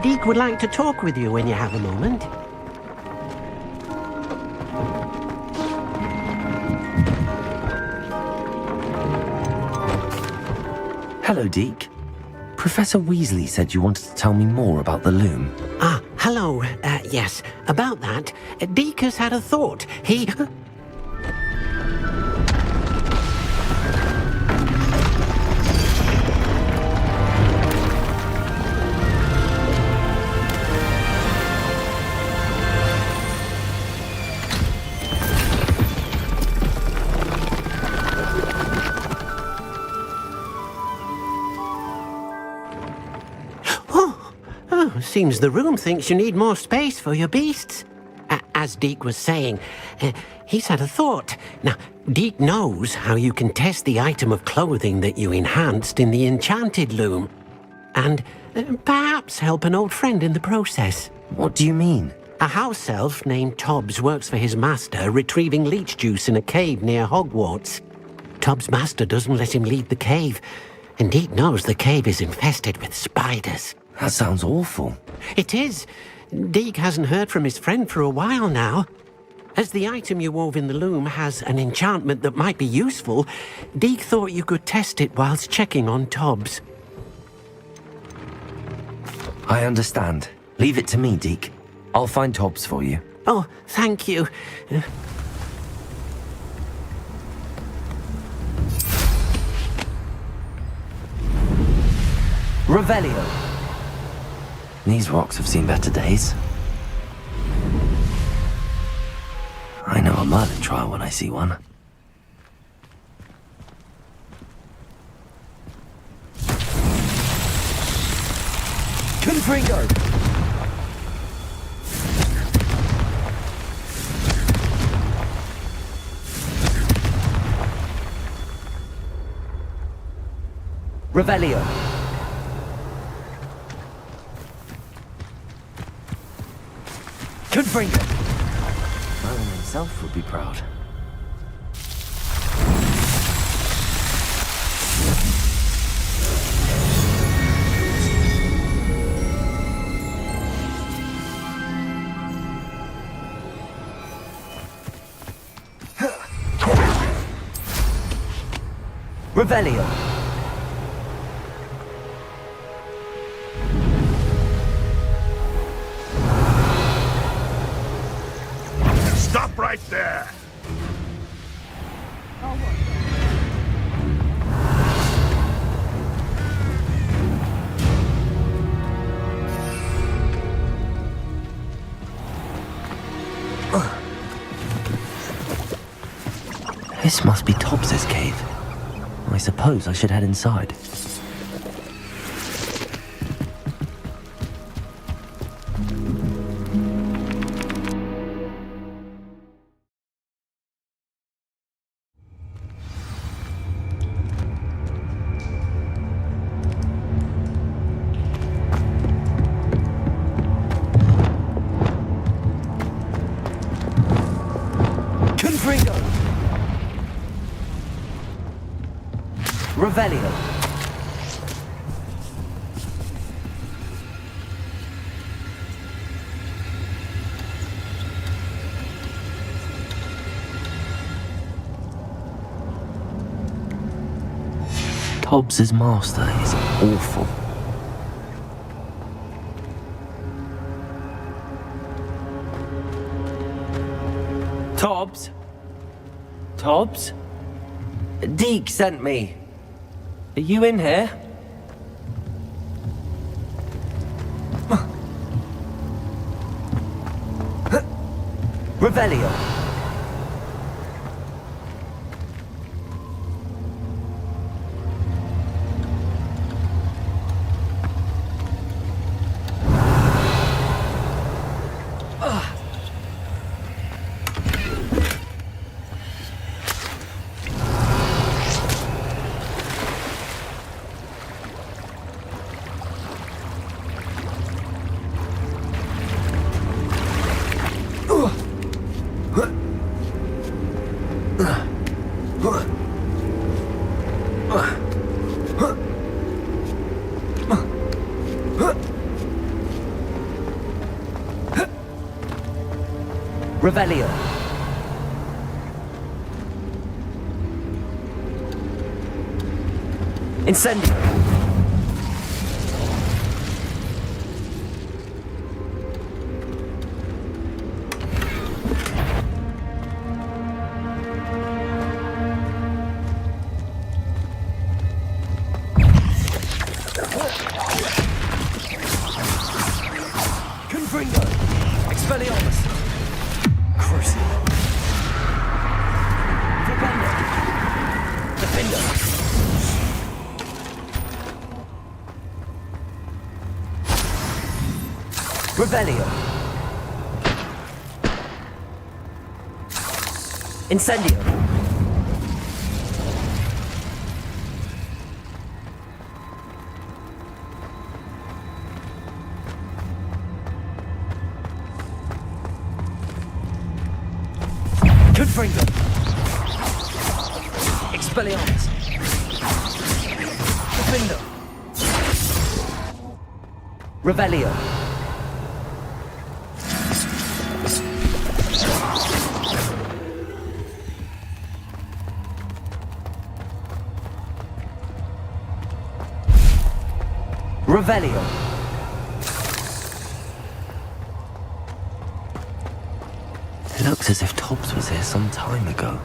Deke would like to talk with you when you have a moment. Hello, Deke. Professor Weasley said you wanted to tell me more about the loom. Ah, hello. Yes, about that. Deke has had a thought. He... Seems the room thinks you need more space for your beasts. As Deke was saying, he's had a thought. Now, Deke knows how you can test the item of clothing that you enhanced in the enchanted loom. And perhaps help an old friend in the process. What do you mean? A house elf named Tobbs works for his master, retrieving leech juice in a cave near Hogwarts. Tobbs' master doesn't let him leave the cave, and Deke knows the cave is infested with spiders. That sounds awful. It is. Deke hasn't heard from his friend for a while now. As the item you wove in the loom has an enchantment that might be useful, Deke thought you could test it whilst checking on Tobbs. I understand. Leave it to me, Deke. I'll find Tobbs for you. Oh, thank you. Revelio. These rocks have seen better days. I know a Merlin trial when I see one. Confringo! Revelio. Confringo! Merlin himself would be proud. Revelio. Stop right there! This must be Tobbs's cave. I suppose I should head inside. Revelio. Tobbs's master is awful. Tobbs? Tobbs? Deke sent me. Are you in here? Revelio. Revelio. Incendio. Confringo. Expelliarmus. Crucio. Flipendo. Defendo. Revelio. Incendio. Confringo. Expelliarmus. Defendo. Revelio. Revelio. It looks as if Tobbs was here some time ago.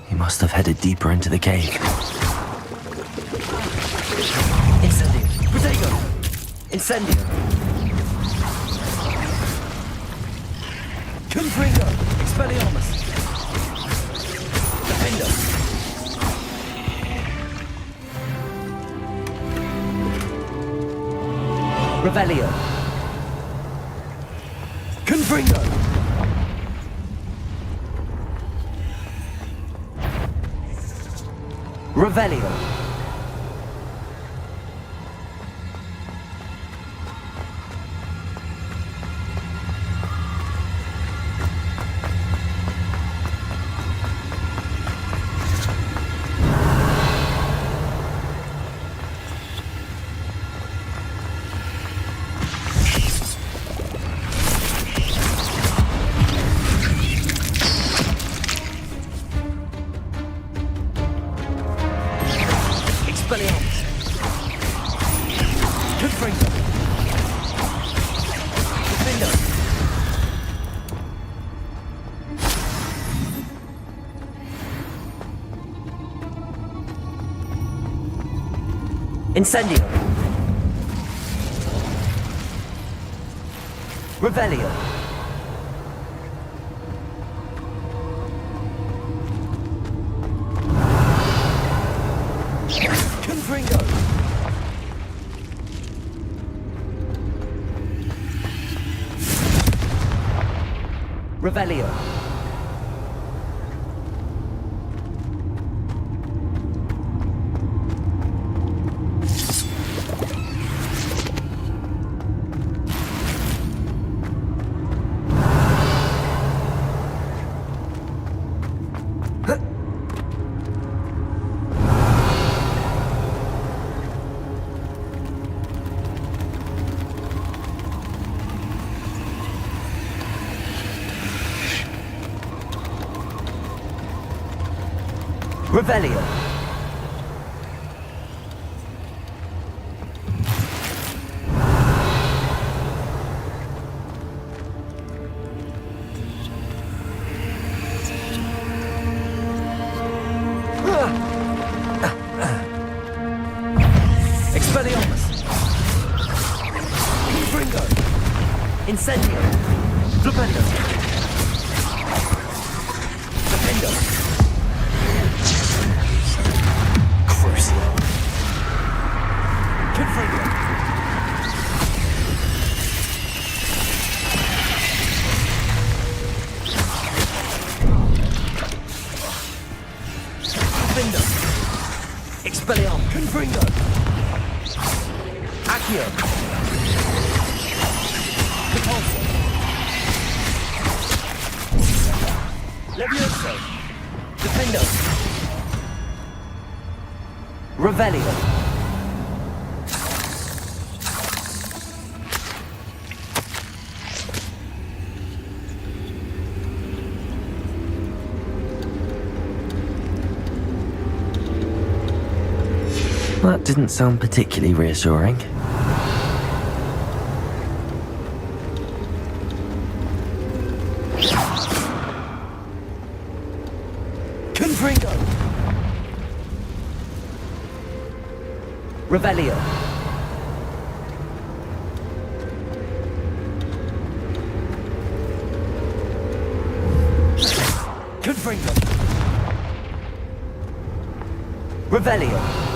He must have headed deeper into the cave. Incendio. Protego. Incendio. Confringo. Expelliarmus. Defendo. Revelio. Confringo. Revelio. Expelliarmus. Confringo. Defendo. Incendio. Revelio. Confringo. Revelio. Revelio. Expelliarmus. Confringo. Incendio. Flipendo. Defendo. Crucio. Confringo. Defendo. Expelliarmus. Confringo. Accio. Repulso. Levioso. Defendo. Revelio. That didn't sound particularly reassuring. Confringo! Revelio! Confringo! Revelio!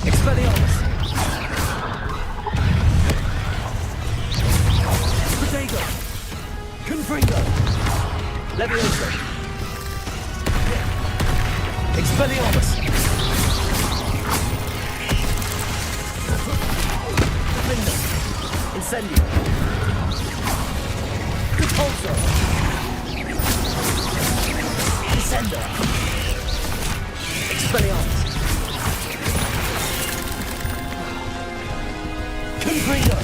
Expelliarmus! Protego! Confringo! Levioso! Expelliarmus! Defender! Incendio! Repulsor! Descender! Expelliarmus! Confringo!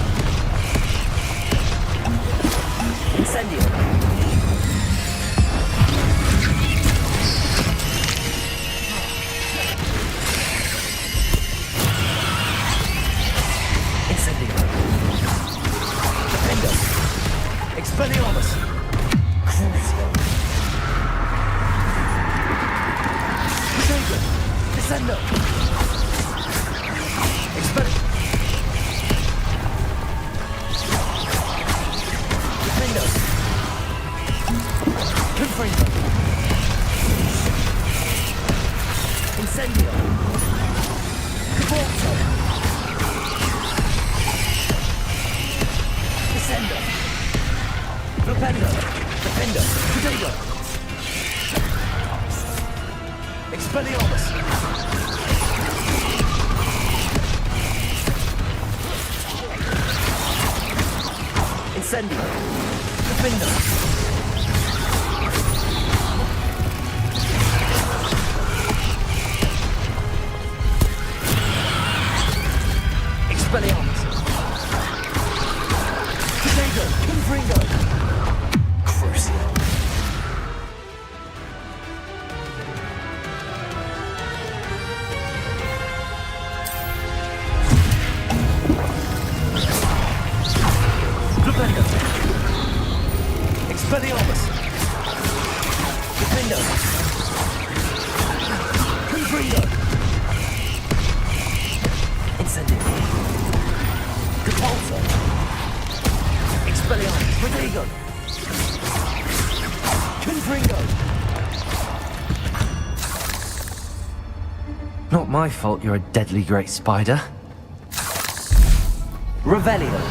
Incendio! Incendio! Defendo! Expelliarmus! Crucio! Protego! Descendo! Expelliarmus! Confringo! Incendio! Cavolto! Descendo! Flipendo! Defendo! Protego! Expelliarmus! Incendio! Defendo! Expelliarmus! Protego! Confringo! Crucio! Defendo! Expelliarmus! Defendo! Confringo! Incendio! Repulsor! Expelliarmus! Protego! Confringo! Not my fault you're a deadly great spider. Revelio!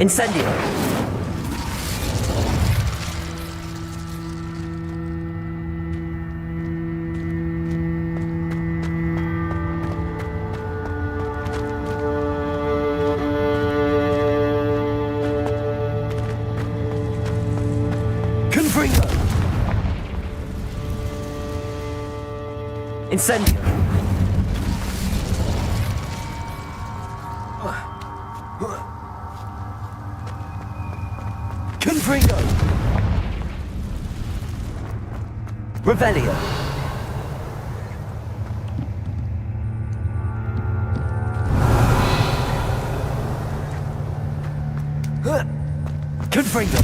Incendio! Confringo! Incendio! Confringo! Revelio! Confringo!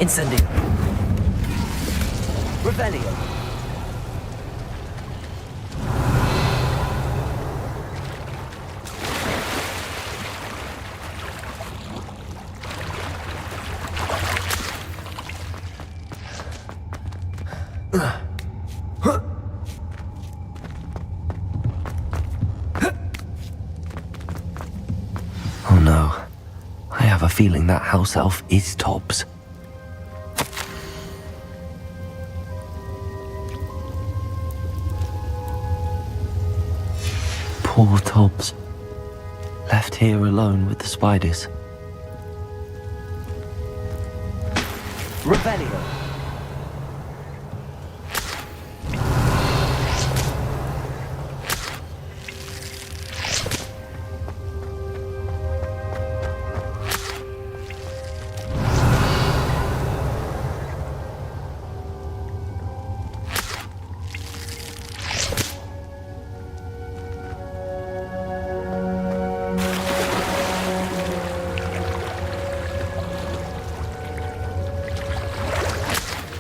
Incendio. Revelio. Oh no. I have a feeling that house elf is Tobbs. Poor Tobbs. Left here alone with the spiders. Revelio.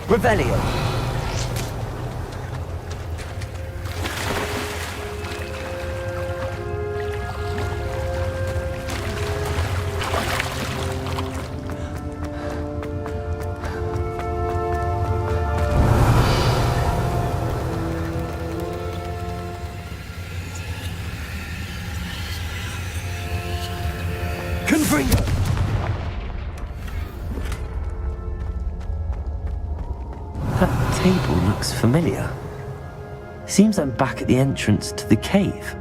Revelio. Confringo. That table looks familiar. Seems I'm back at the entrance to the cave.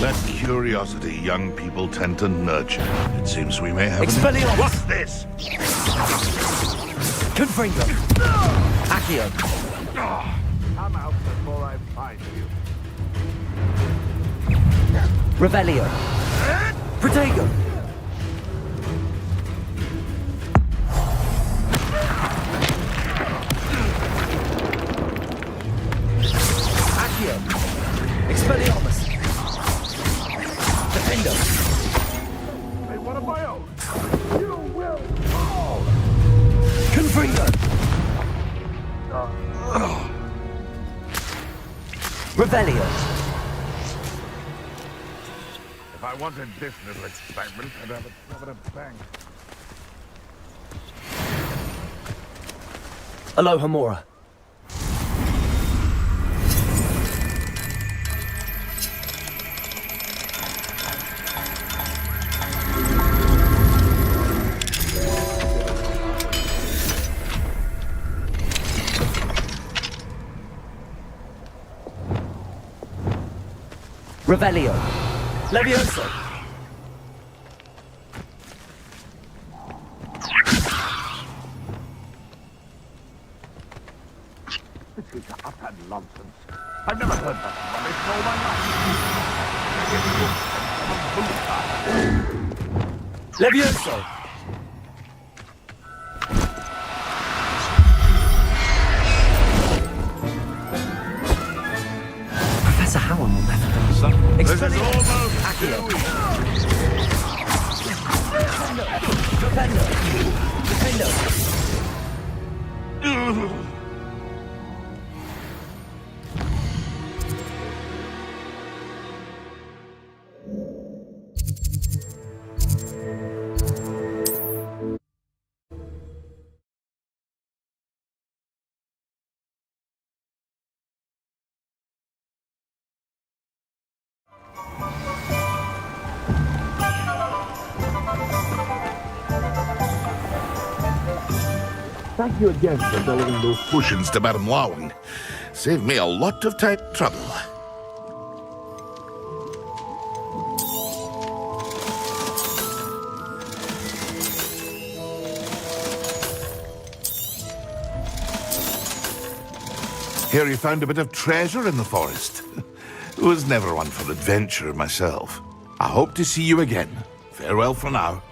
That curiosity young people tend to nurture. It seems we may have Expelliarmus! What's this? Confringo. Accio. Come out before I find you. Revelio. Protego. Accio. Expelliarmus. Defendo. Hey, what am I own? You will fall! Confringo. Revelio. If I wanted this little experiment, I'd have it covered a bank. Aloha Mora. Revelio. Levioso. This is utter nonsense. I've never heard that rubbish all my life. Levioso. Professor Howard will never know. This is Expelliarmus. almost Accio. too Defendo. Defendo. easy. Thank you again for delivering those potions to Madame Lawing. Saved me a lot of time trouble. Hear you found a bit of treasure in the forest. Was never one for adventure myself. I hope to see you again. Farewell for now.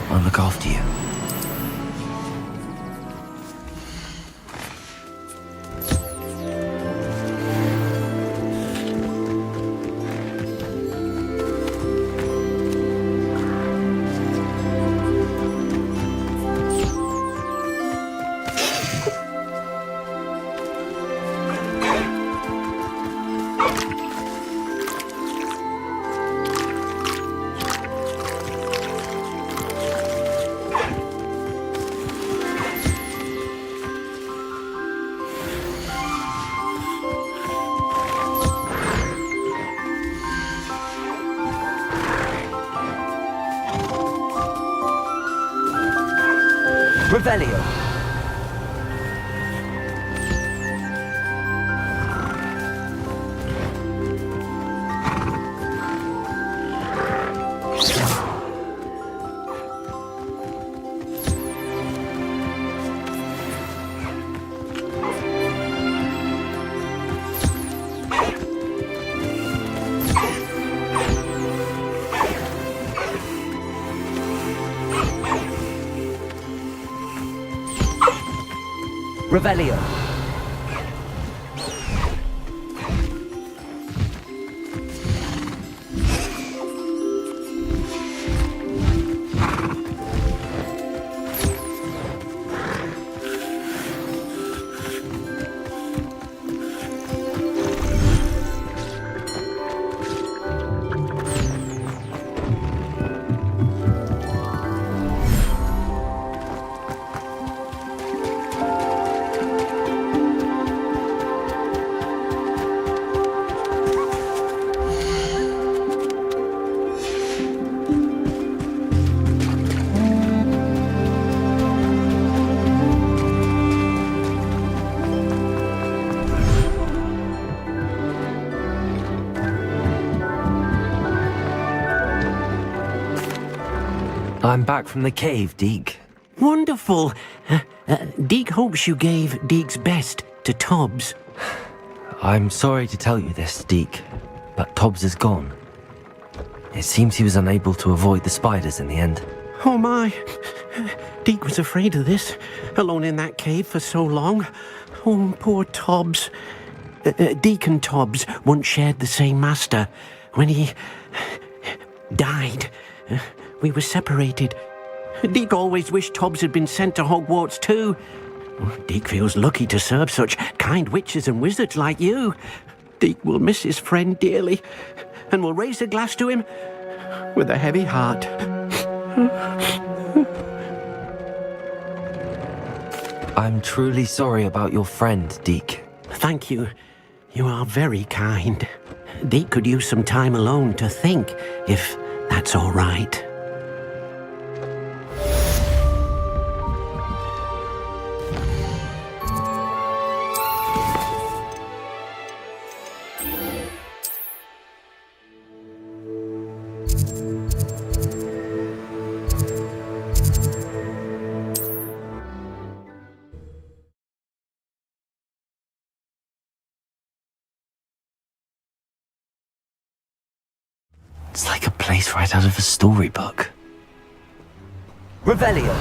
I'll look after you. Revelio. Revelio. I'm back from the cave, Deke. Wonderful. Deke hopes you gave Deke's best to Tobbs. I'm sorry to tell you this, Deke, but Tobbs is gone. It seems he was unable to avoid the spiders in the end. Oh my. Deke was afraid of this, alone in that cave for so long. Oh, poor Tobbs. Deke and Tobbs once shared the same master. When he died, we were separated. Deke always wished Tobbs had been sent to Hogwarts too. Deke feels lucky to serve such kind witches and wizards like you. Deke will miss his friend dearly, and will raise a glass to him with a heavy heart. I'm truly sorry about your friend, Deke. Thank you. You are very kind. Deke could use some time alone to think, if that's all right. It's like a place right out of a storybook. Revelio.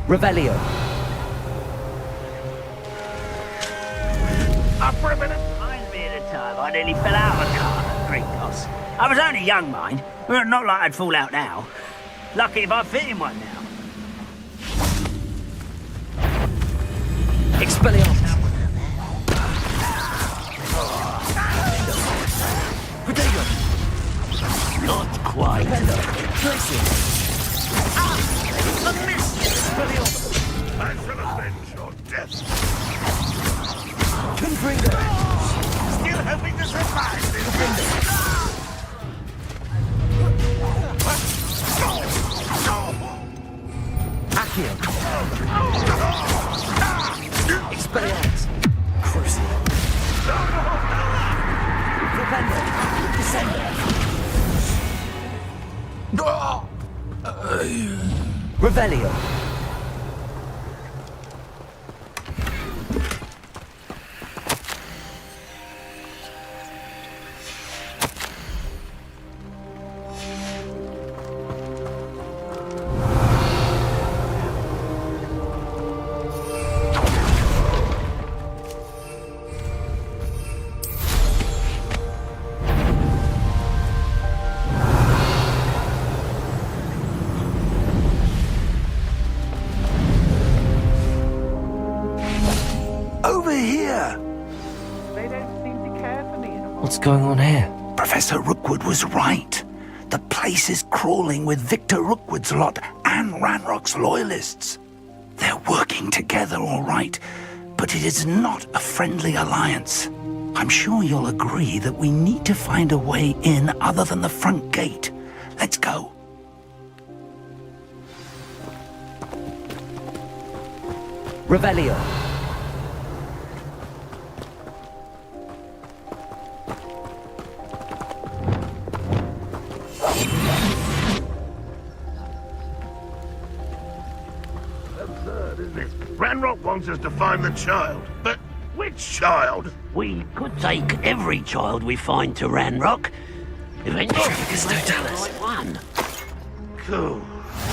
Revelio. Up for a minute. Reminds me of the time I nearly fell out of a car at Greencross. I was only young, mind. Well, not like I'd fall out now. Lucky if I fit in one now. Expelliarmus. Not quite. I shall avenge your death. Still hoping to survive this. Accio. Expelliarmus. Crucio. Propendo. Descendo. Revelio. Over here! They don't seem to care for me anymore. What's going on here? Professor Rookwood was right. The place is crawling with Victor Rookwood's lot and Ranrock's loyalists. They're working together, all right, but it is not a friendly alliance. I'm sure you'll agree that we need to find a way in other than the front gate. Let's go. Revelio. Absurd, isn't it? Ranrock wants us to find the child, but which child? We could take every child we find to Ranrock. Eventually, Trevicus we might Totalis. find one. Cool.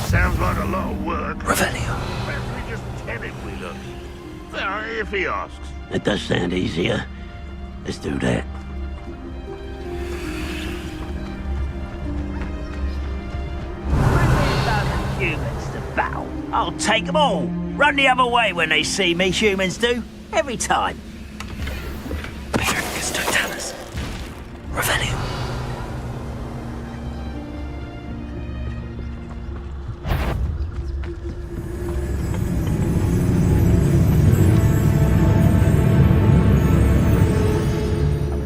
Sounds like a lot of work. Revelio. Perhaps we just tell him we look. If he asks. It does sound easier. Let's do that. 1,000 humans to battle. I'll take them all. Run the other way when they see me, humans do. Every time. Trevicus Totalis. Revelio.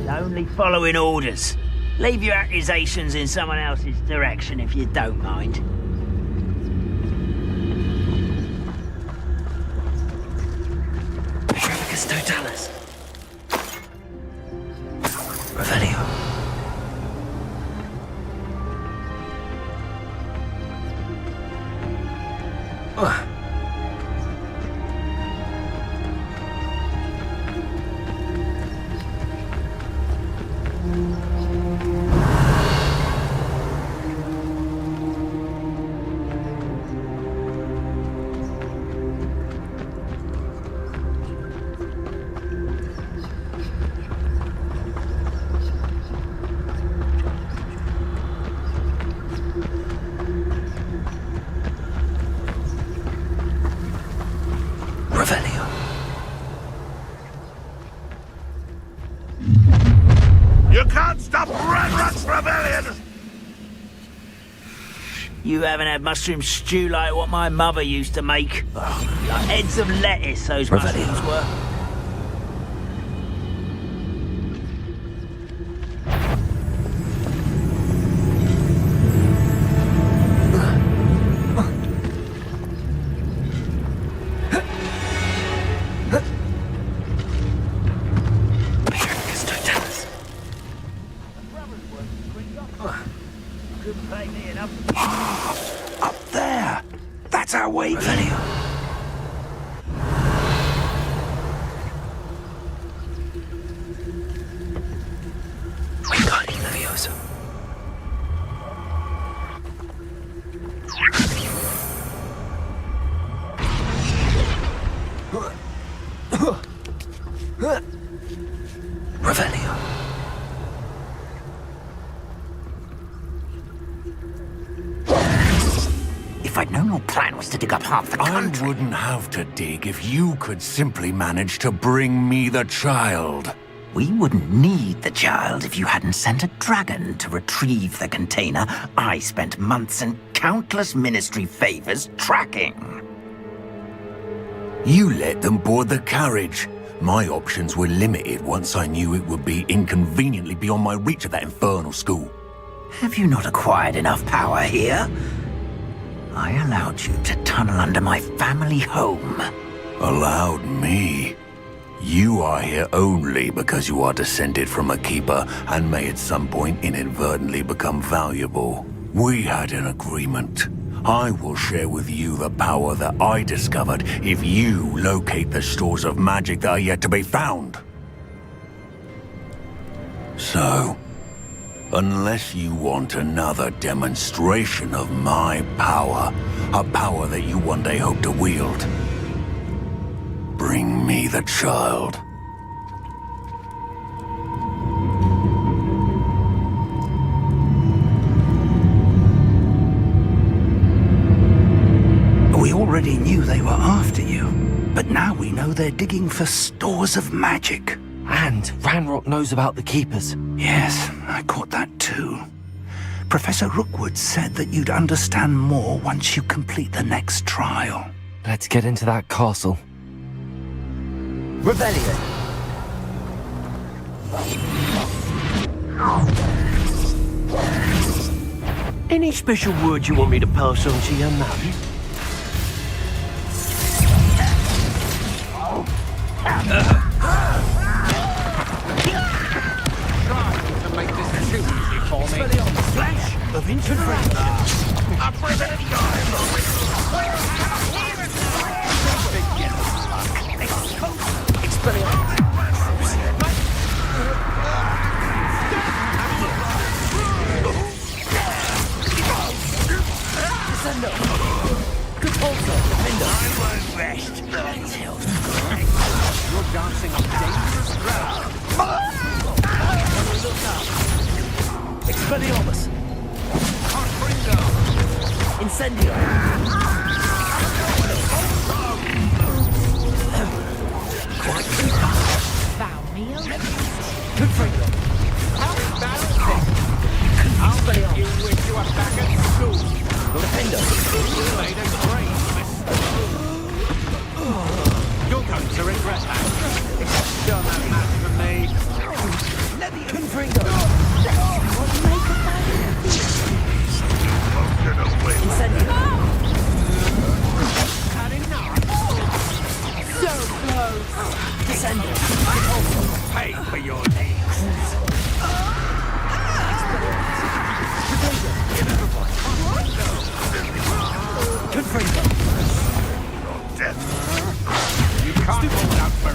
Only following orders. Leave your accusations in someone else's direction if you don't mind. Trevicus Totalis. Revelio. Revelio. You can't stop Ranrock's rebellion! You haven't had mushroom stew like what my mother used to make. Oh, like heads of lettuce, those mushrooms were. Up there! That's our way, Revelio. We got it, Levioso. Revelio. If I'd known your plan was to dig up half the I country... wouldn't have to dig if you could simply manage to bring me the child. We wouldn't need the child if you hadn't sent a dragon to retrieve the container I spent months and countless ministry favors tracking. You let them board the carriage. My options were limited once I knew it would be inconveniently beyond my reach at that infernal school. Have you not acquired enough power here? I allowed you to tunnel under my family home. Allowed me? You are here only because you are descended from a keeper and may at some point inadvertently become valuable. We had an agreement. I will share with you the power that I discovered if you locate the stores of magic that are yet to be found. So, unless you want another demonstration of my power, a power that you one day hope to wield, bring me the child. We already knew they were after you, but now we know they're digging for stores of magic. And Ranrock knows about the Keepers. Yes, I caught that too. Professor Rookwood said that you'd understand more once you complete the next trial. Let's get into that castle. Revelio. Any special word you want me to pass on to your mum? To make this too easy for me. Flash of inspiration. You're dancing on dangerous ground. Expelliarmus. Confringo. Incendio. Confringo. I'll bet you wish you were back at school. Defendo. You made a great mistake. You're going to regret that. Don't have much for me. Confringo. Incendio. Had enough. So close. Descendo. Pay for your needs. Confringo. You can't hold out for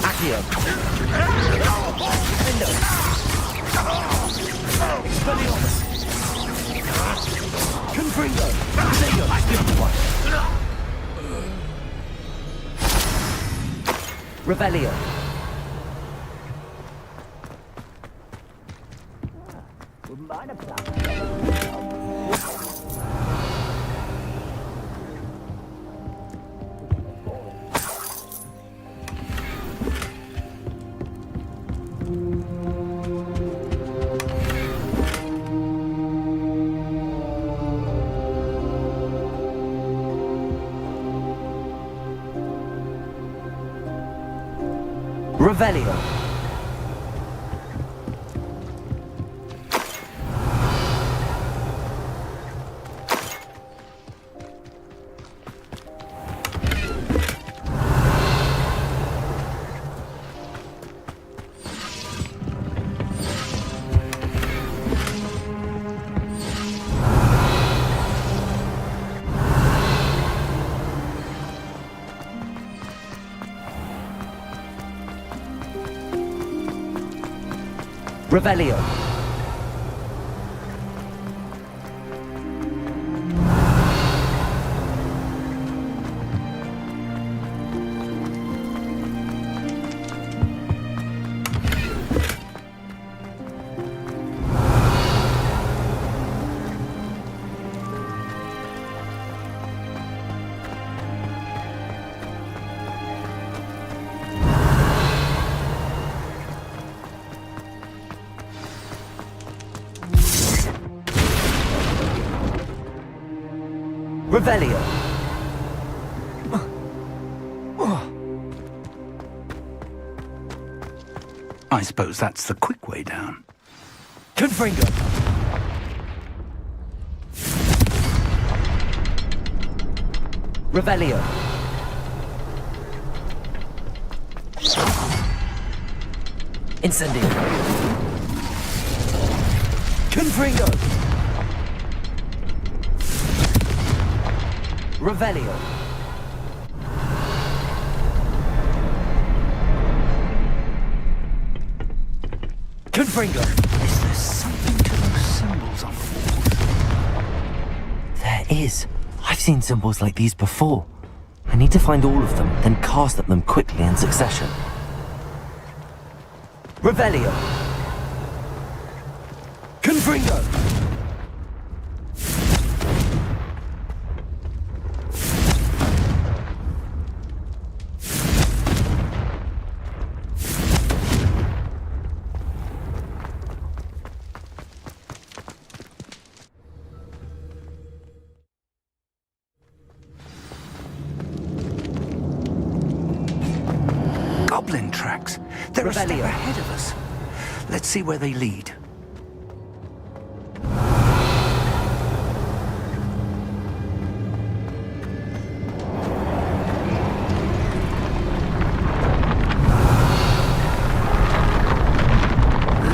Accio. Defendo. Expelliarmus. Confringo. Descendo. I didn't want. Revelio. Revelio. Revelio. Revelio. I suppose that's the quick way down. Confringo. Revelio. Incendio. Confringo. Revelio. Confringo. Is there something to those symbols on the walls? There is. I've seen symbols like these before. I need to find all of them, then cast at them quickly in succession. Revelio. Confringo. Goblin tracks. They're a step Revelio. ahead of us. Let's see where they lead.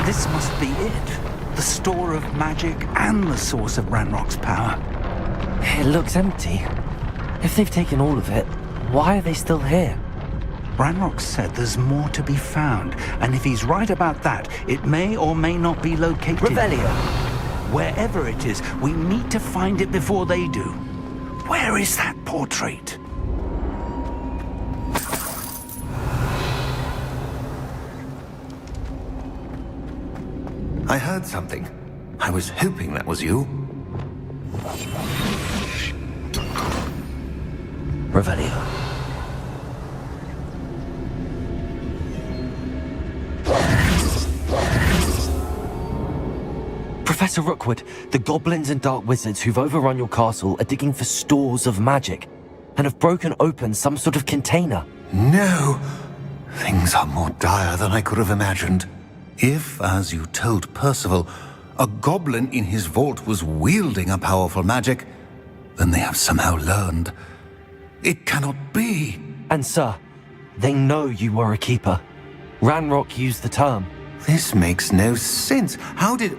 This must be it. The store of magic and the source of Ranrock's power. It looks empty. If they've taken all of it, why are they still here? Ranrock said there's more to be found, and if he's right about that, it may or may not be located. Revelio. Wherever it is, we need to find it before they do. Where is that portrait? I heard something. I was hoping that was you. Revelio. Professor Rookwood, the goblins and dark wizards who've overrun your castle are digging for stores of magic and have broken open some sort of container. No! Things are more dire than I could have imagined. If, as you told Percival, a goblin in his vault was wielding a powerful magic, then they have somehow learned. It cannot be. And sir, they know you were a keeper. Ranrock used the term. This makes no sense. How did...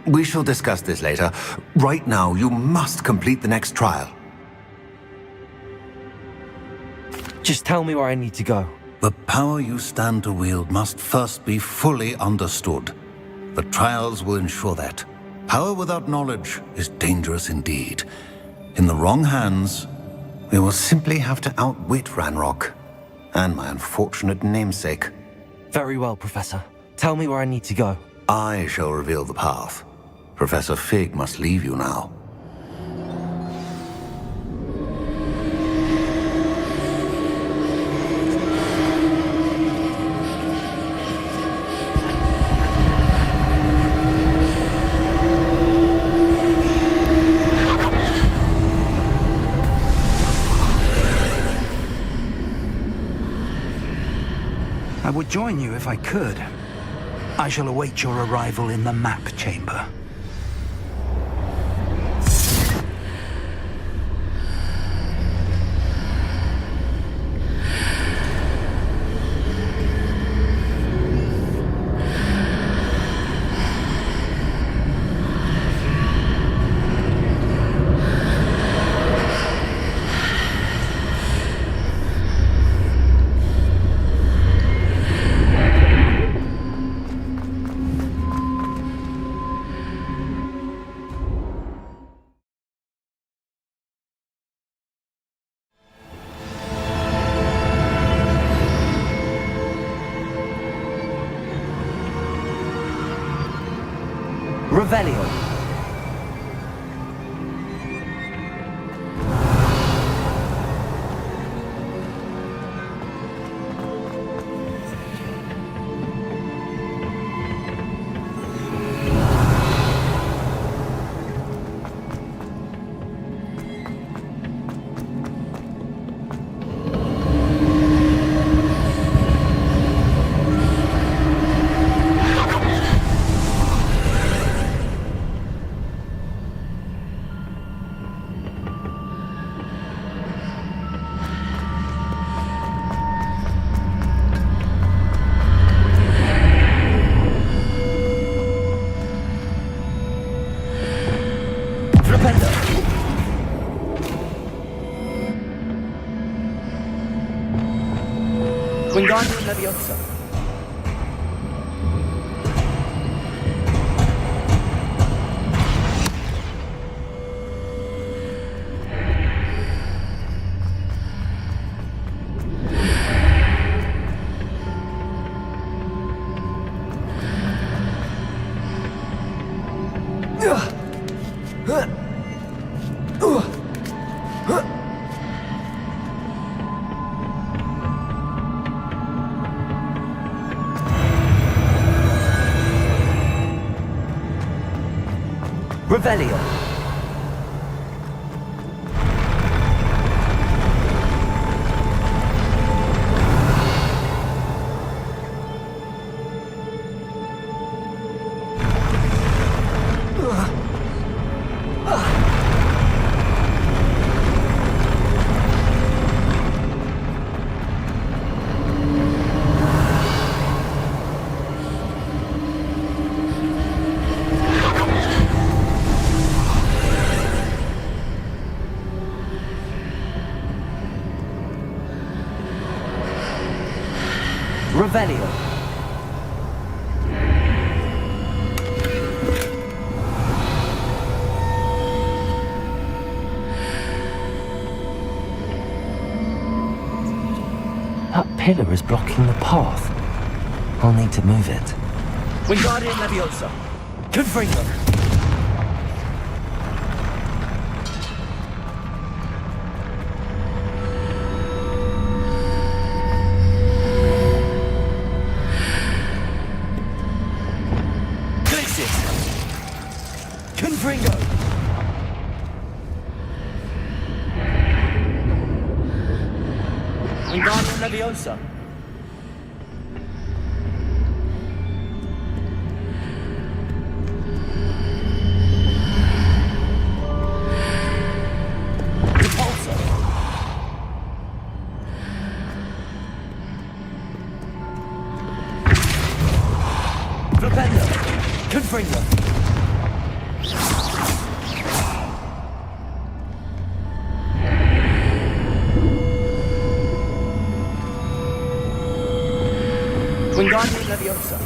We shall discuss this later. Right now, you must complete the next trial. Just tell me where I need to go. The power you stand to wield must first be fully understood. The trials will ensure that. Power without knowledge is dangerous indeed. In the wrong hands, we will simply have to outwit Ranrock and my unfortunate namesake. Very well, Professor. Tell me where I need to go. I shall reveal the path. Professor Fig must leave you now. I would join you if I could. I shall await your arrival in the map chamber. Revelio. Wingardium Leviosa. Revelio. Revelio. That pillar is blocking the path. I'll need to move it. Wingardium Leviosa. Confringo. Confringo. Wingardium Leviosa. Repulsor. Flipendo. Confringo. Wingardium Leviosa.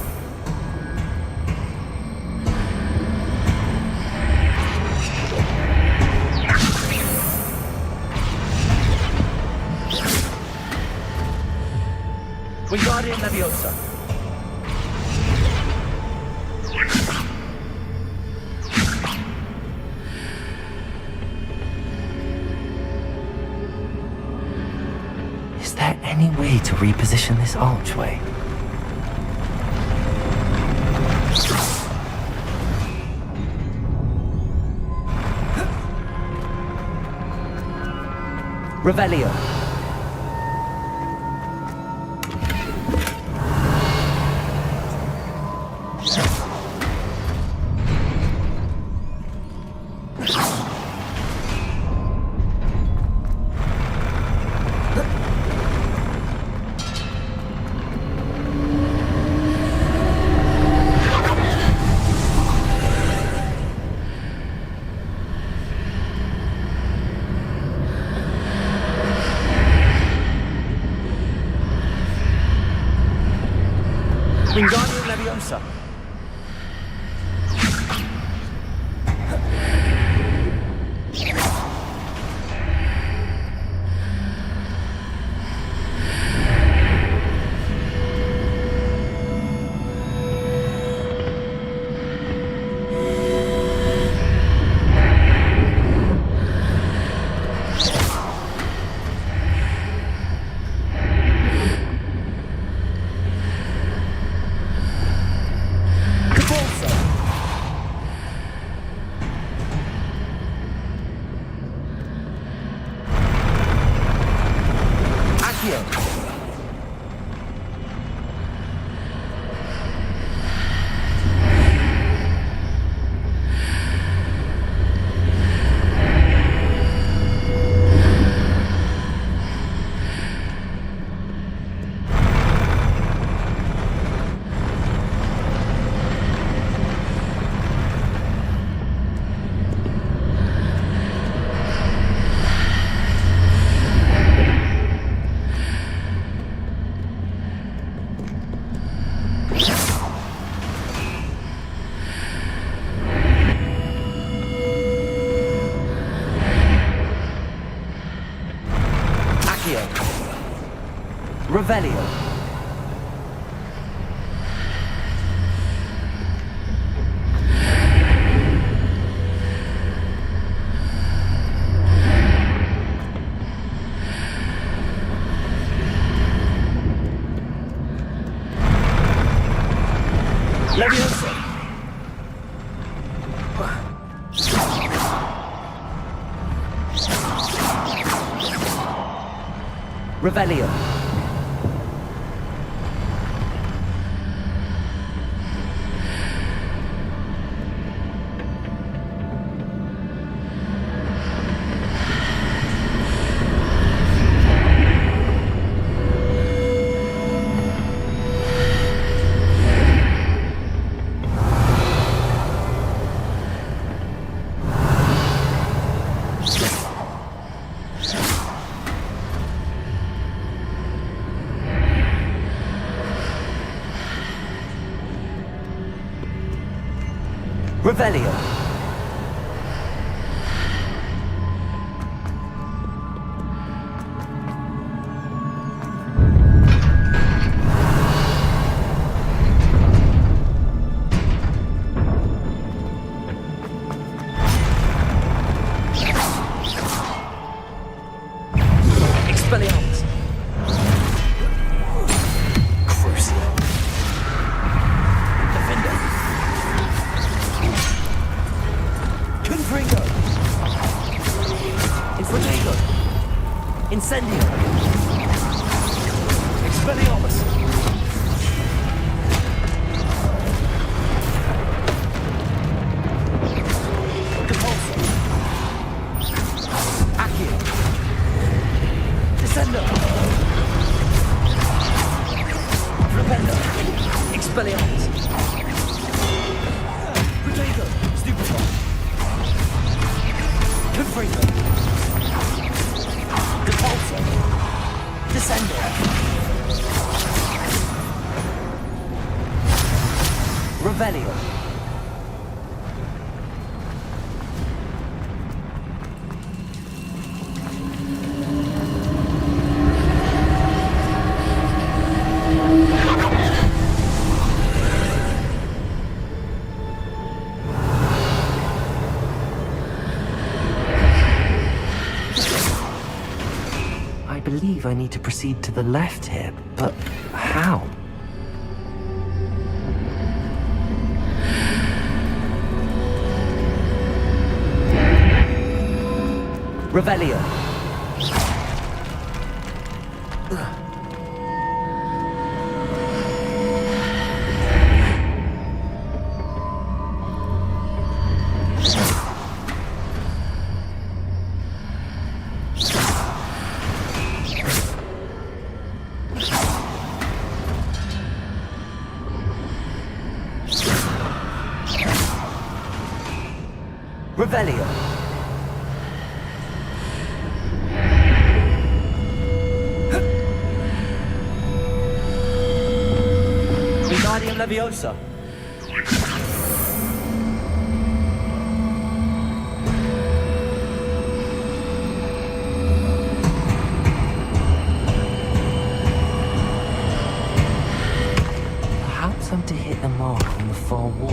Wingardium Leviosa. Is there any way to reposition this archway? Revelio. Wingardium Leviosa. Revelio. Leviosa. Revelio. Revelio. Expelliarmus. Crucio. Defender. Confringo. Infragego. Incendio. Expelliarmus. Compulso. Accio. Descendo. Rependo. Expelliarmus. Protego. Stupefy. Confringo. Compulso. Descendo. Revelio. I believe I need to proceed to the left here, but how? Revelio. Revelio. Wingardium Leviosa. Perhaps I'm to hit the mark on the far wall.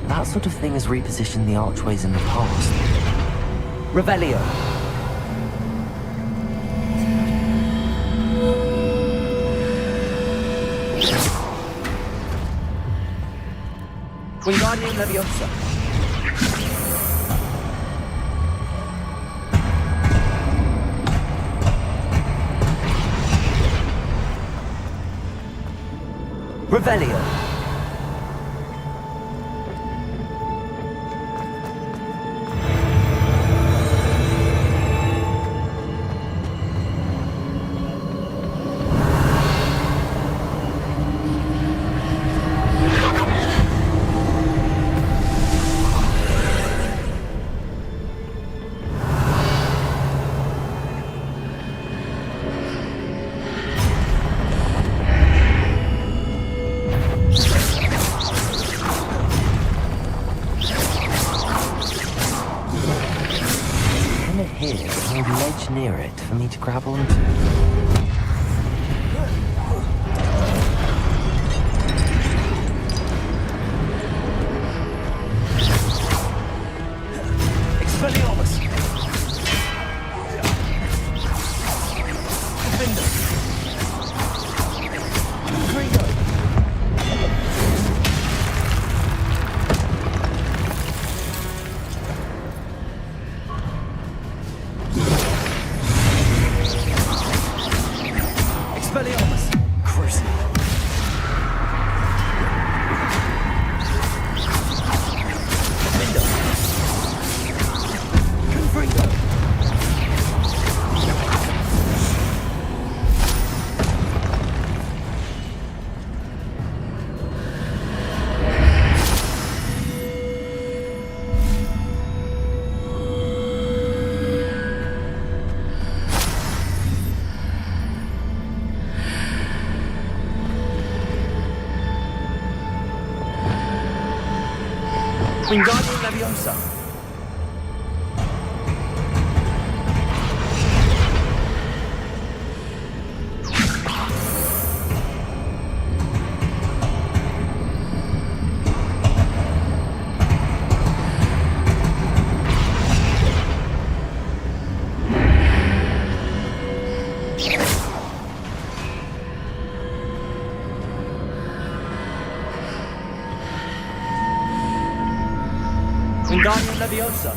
That sort of thing has repositioned the archways in the past. Revelio. Wingardium Leviosa. Revelio. Here, there's a ledge near it for me to grab onto. Expelliarmus. Defender. Gringo. Expelliarmus. Crucible. Defender. Confringo. Wingardium Leviosa. Wingardium Leviosa.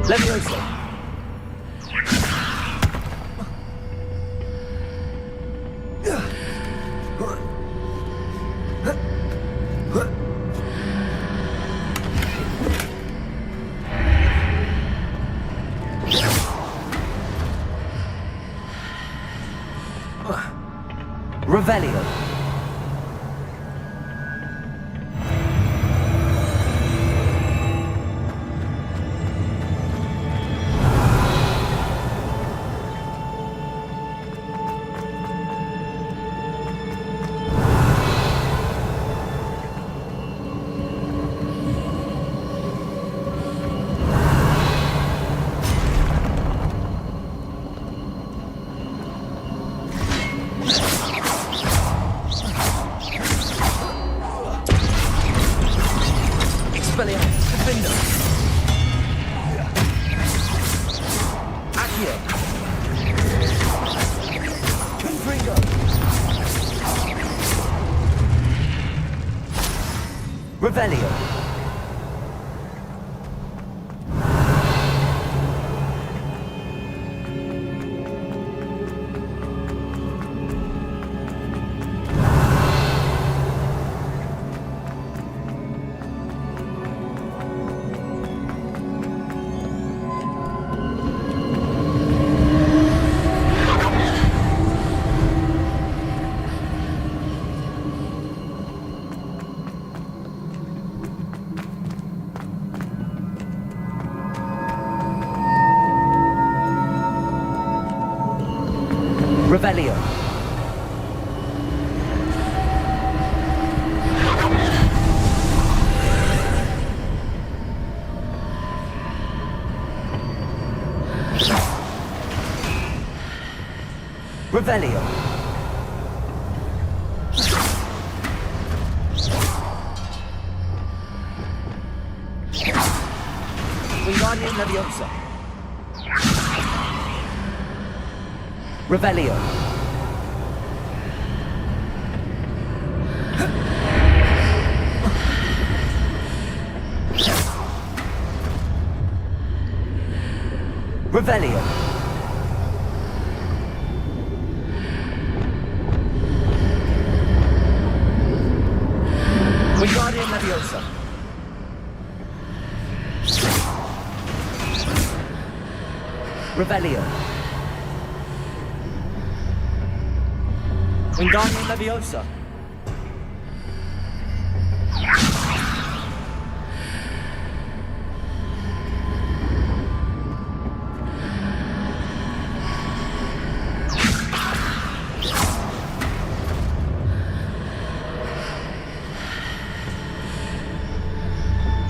Leviosa. Revelio. Expelliarmus. Defender. Accio. Confringo. Revelio. Revelio. Revelio. Wingardium Leviosa. Revelio. Revelio. Wingardium Leviosa. Revelio. Wingardium Leviosa.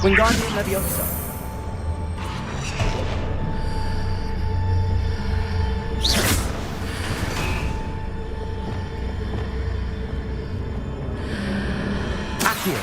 Wingardium Leviosa. Accio.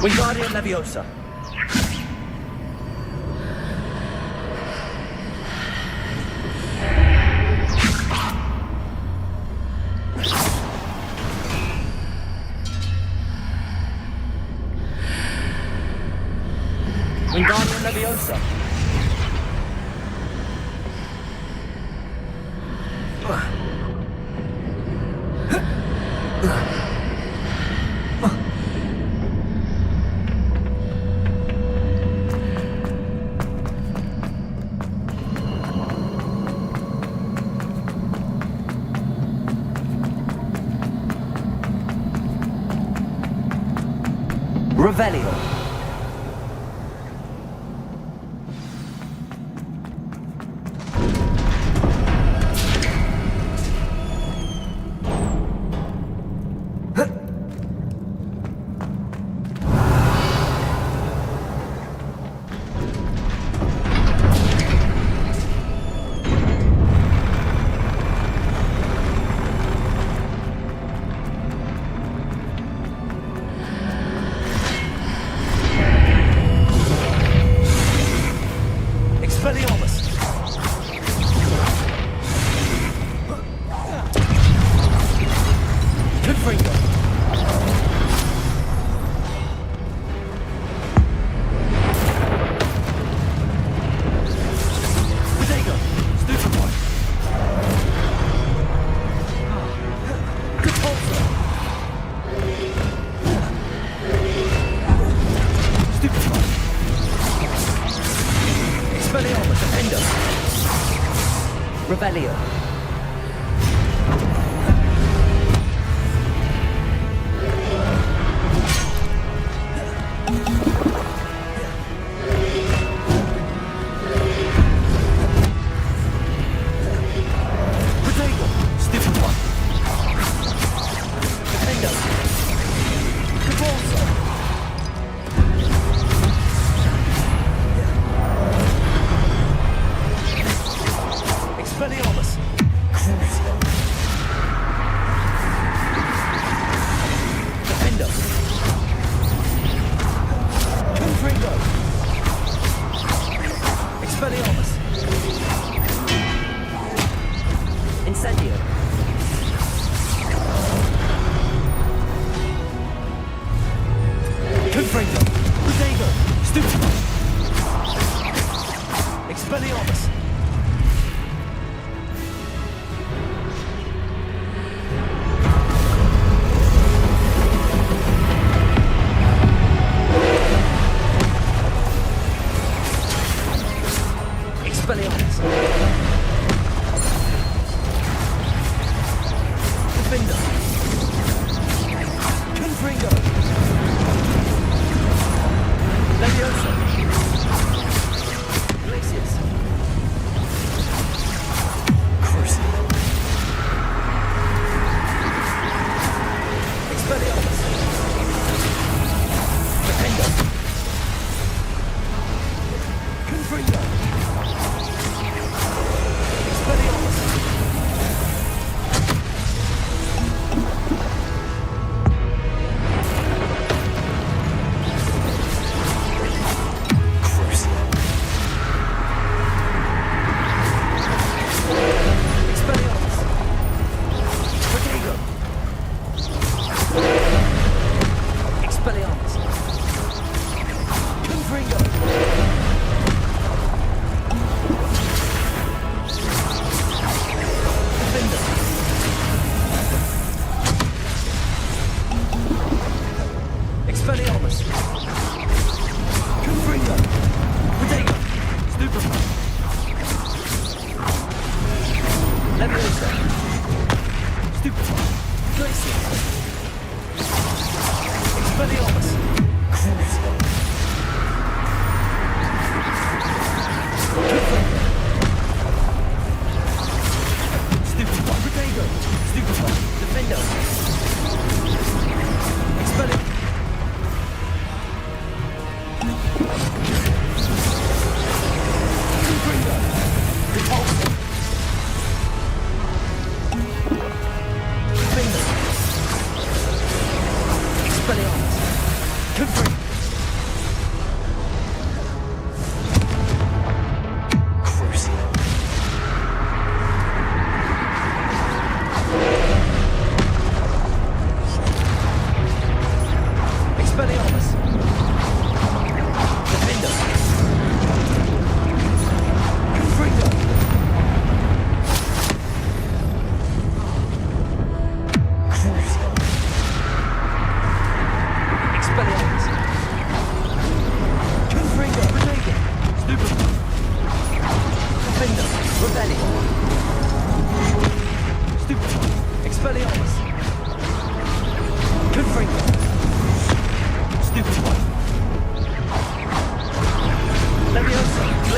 Wingardium Leviosa. Wingardium Leviosa. Revelio. Expelliarmus. Confringo. Protego. Stupefy. Repulsor. Stupefy. Expelliarmus. Defender. Revelio. Protego. Stupefy. Defender. Repulsor. Expelliarmus.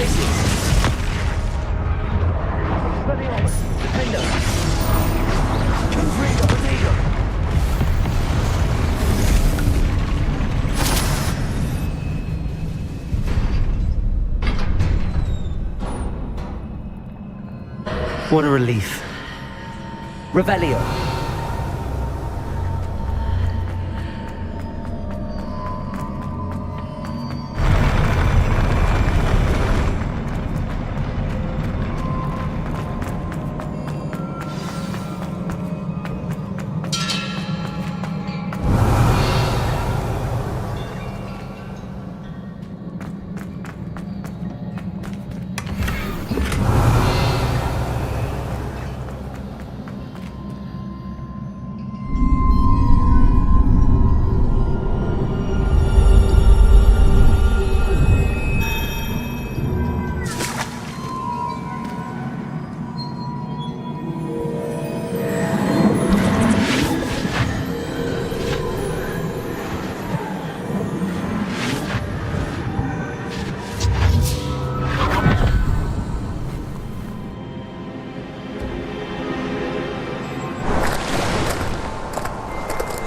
places. Expelliarmus, defend us. Confringo, Bodega. What a relief. Revelio.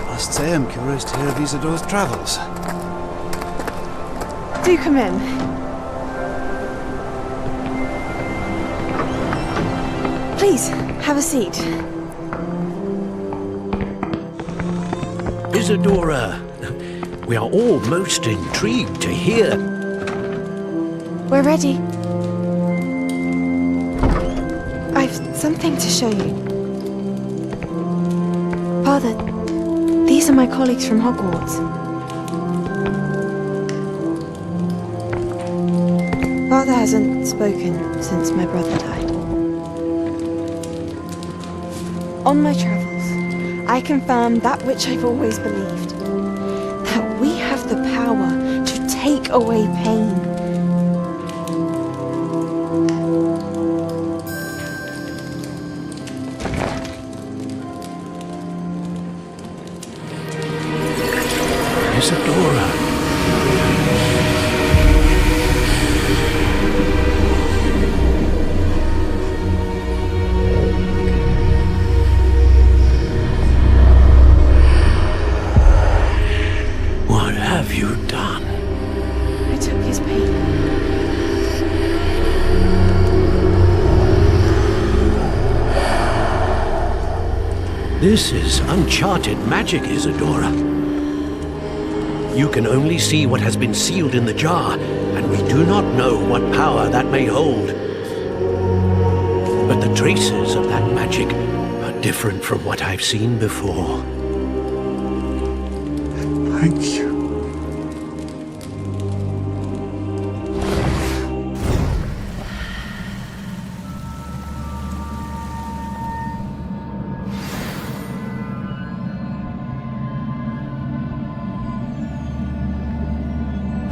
I must say I'm curious to hear of Isidore's travels. Do come in. Please, have a seat. Isadora, we are all most intrigued to hear. We're ready. I've something to show you. Father, these are my colleagues from Hogwarts. Father hasn't spoken since my brother died. On my travels, I confirmed that which I've always believed. That we have the power to take away pain. Isadora. What have you done? I took his pain. This is uncharted magic, Isadora. You can only see what has been sealed in the jar, and we do not know what power that may hold. But the traces of that magic are different from what I've seen before. Thank you.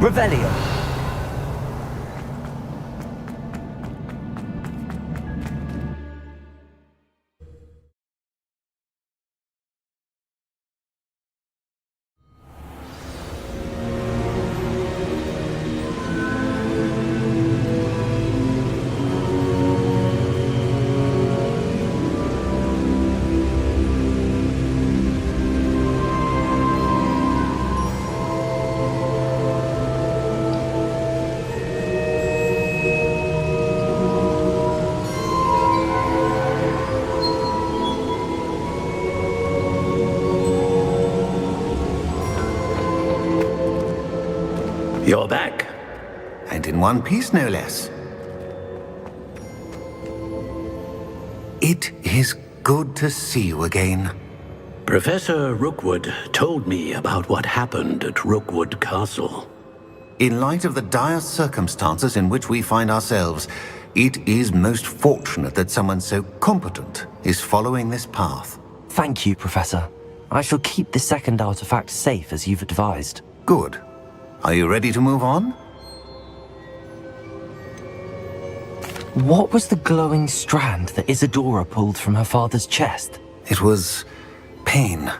Revelio. You're back. And in one piece, no less. It is good to see you again. Professor Rookwood told me about what happened at Rookwood Castle. In light of the dire circumstances in which we find ourselves, it is most fortunate that someone so competent is following this path. Thank you, Professor. I shall keep the second artifact safe as you've advised. Good. Are you ready to move on? What was the glowing strand that Isadora pulled from her father's chest? It was pain.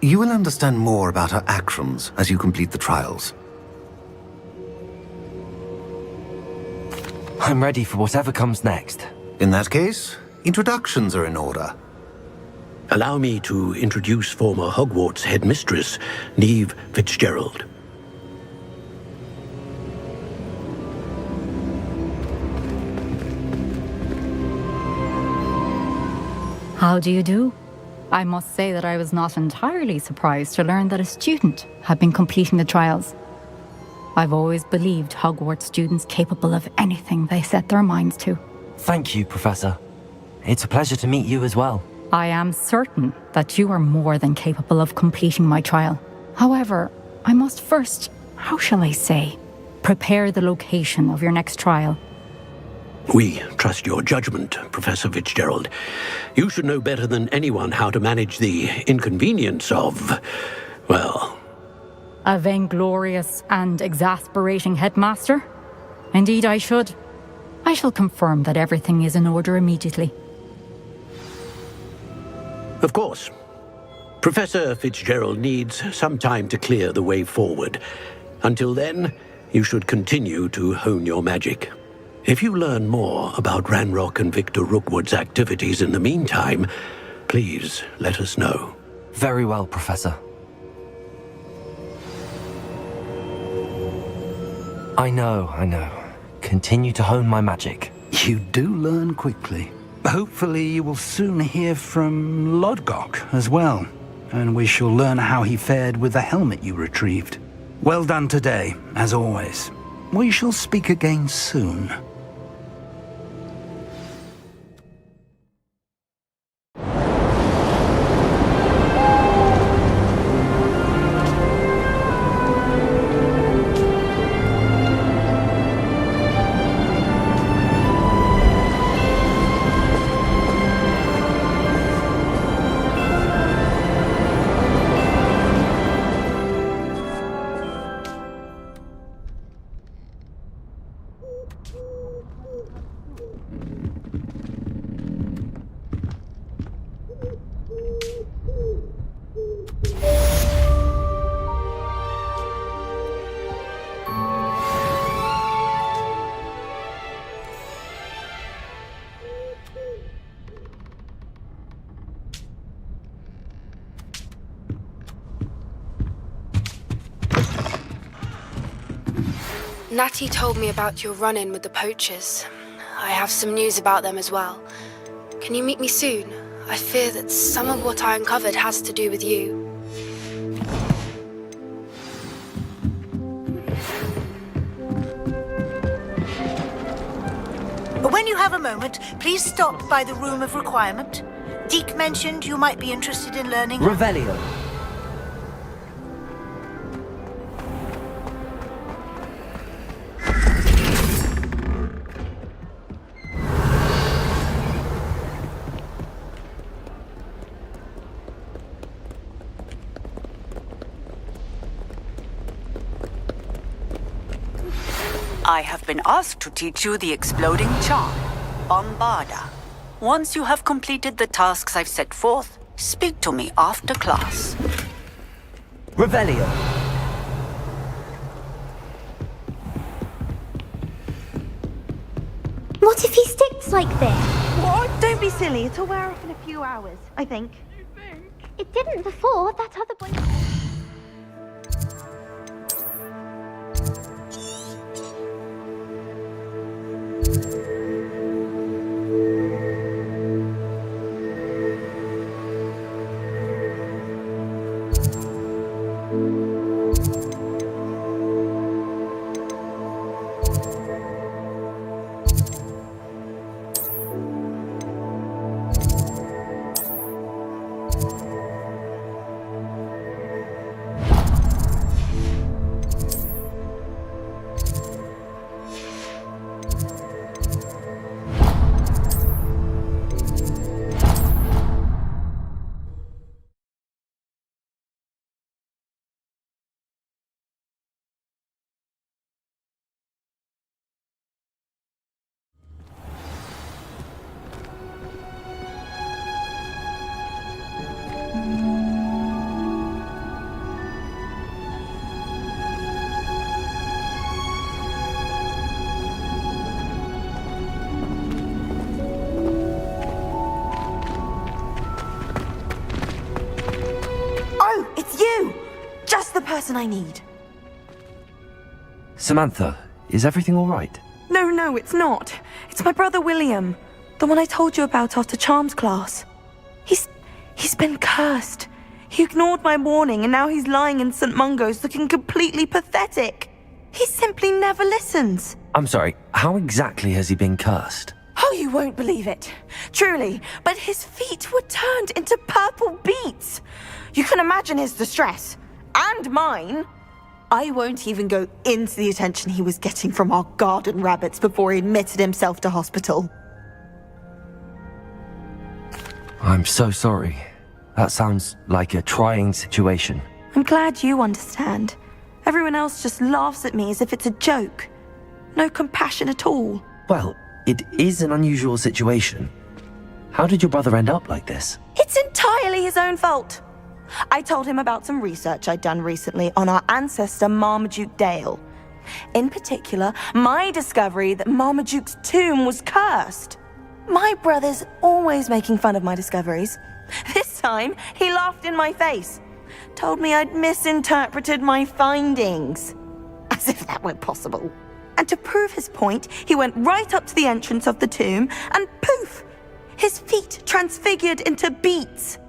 You will understand more about her actions as you complete the trials. I'm ready for whatever comes next. In that case, introductions are in order. Allow me to introduce former Hogwarts headmistress, Neve Fitzgerald. How do you do? I must say that I was not entirely surprised to learn that a student had been completing the trials. I've always believed Hogwarts students capable of anything they set their minds to. Thank you, Professor. It's a pleasure to meet you as well. I am certain that you are more than capable of completing my trial. However, I must first, how shall I say, prepare the location of your next trial. We trust your judgment, Professor Fitzgerald. You should know better than anyone how to manage the inconvenience of, well... A vainglorious and exasperating headmaster? Indeed I should. I shall confirm that everything is in order immediately. Of course. Professor Fitzgerald needs some time to clear the way forward. Until then, you should continue to hone your magic. If you learn more about Ranrock and Victor Rookwood's activities in the meantime, please let us know. Very well, Professor. I know. Continue to hone my magic. You do learn quickly. Hopefully you will soon hear from Lodgok as well, and we shall learn how he fared with the helmet you retrieved. Well done today, as always. We shall speak again soon. Natty told me about your run-in with the poachers. I have some news about them as well. Can you meet me soon? I fear that some of what I uncovered has to do with you. When you have a moment, please stop by the Room of Requirement. Deke mentioned you might be interested in learning... Revelio. I have been asked to teach you the exploding charm, Bombarda. Once you have completed the tasks I've set forth, speak to me after class. Revelio. What if he sticks like this? What? Don't be silly. It'll wear off in a few hours, I think. You think? It didn't before. That other boy... person I need. Samantha, is everything all right? No, it's not. It's my brother William. The one I told you about after Charms class. He's been cursed. He ignored my warning and now he's lying in St. Mungo's looking completely pathetic. He simply never listens. I'm sorry, how exactly has he been cursed? Oh, you won't believe it. Truly, but his feet were turned into purple beets. You can imagine his distress. And mine. I won't even go into the attention he was getting from our garden rabbits before he admitted himself to hospital. I'm so sorry. That sounds like a trying situation. I'm glad you understand. Everyone else just laughs at me as if it's a joke. No compassion at all. Well, it is an unusual situation. How did your brother end up like this? It's entirely his own fault. I told him about some research I'd done recently on our ancestor Marmaduke Dale. In particular, my discovery that Marmaduke's tomb was cursed. My brother's always making fun of my discoveries. This time, he laughed in my face. Told me I'd misinterpreted my findings. As if that were possible. And to prove his point, he went right up to the entrance of the tomb and poof! His feet transfigured into beets.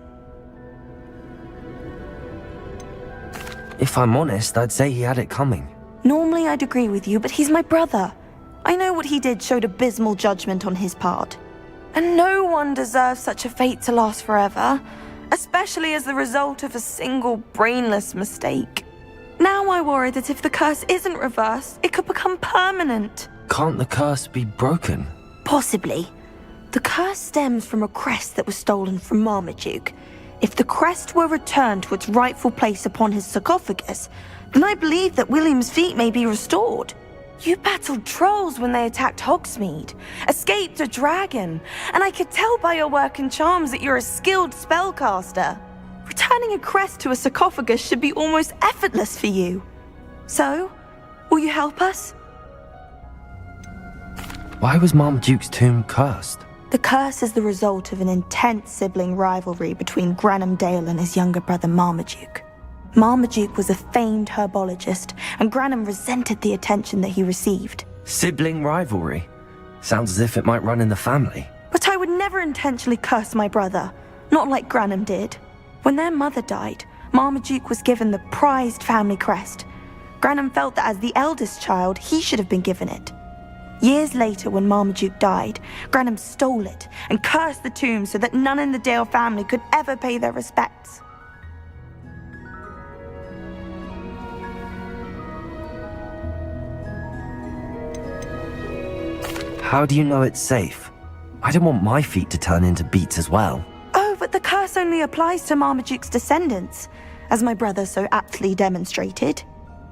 If I'm honest, I'd say he had it coming. Normally I'd agree with you, but he's my brother. I know what he did showed abysmal judgment on his part. And no one deserves such a fate to last forever, especially as the result of a single brainless mistake. Now I worry that if the curse isn't reversed, it could become permanent. Can't the curse be broken? Possibly. The curse stems from a crest that was stolen from Marmaduke. If the crest were returned to its rightful place upon his sarcophagus, then I believe that William's feet may be restored. You battled trolls when they attacked Hogsmeade, escaped a dragon, and I could tell by your work and charms that you're a skilled spellcaster. Returning a crest to a sarcophagus should be almost effortless for you. So, will you help us? Why was Marmaduke's tomb cursed? The curse is the result of an intense sibling rivalry between Granham Dale and his younger brother Marmaduke. Marmaduke was a famed herbologist, and Granham resented the attention that he received. Sibling rivalry? Sounds as if it might run in the family. But I would never intentionally curse my brother, not like Granham did. When their mother died, Marmaduke was given the prized family crest. Granham felt that as the eldest child, he should have been given it. Years later, when Marmaduke died, Granham stole it and cursed the tomb so that none in the Dale family could ever pay their respects. How do you know it's safe? I don't want my feet to turn into beets as well. Oh, but the curse only applies to Marmaduke's descendants, as my brother so aptly demonstrated.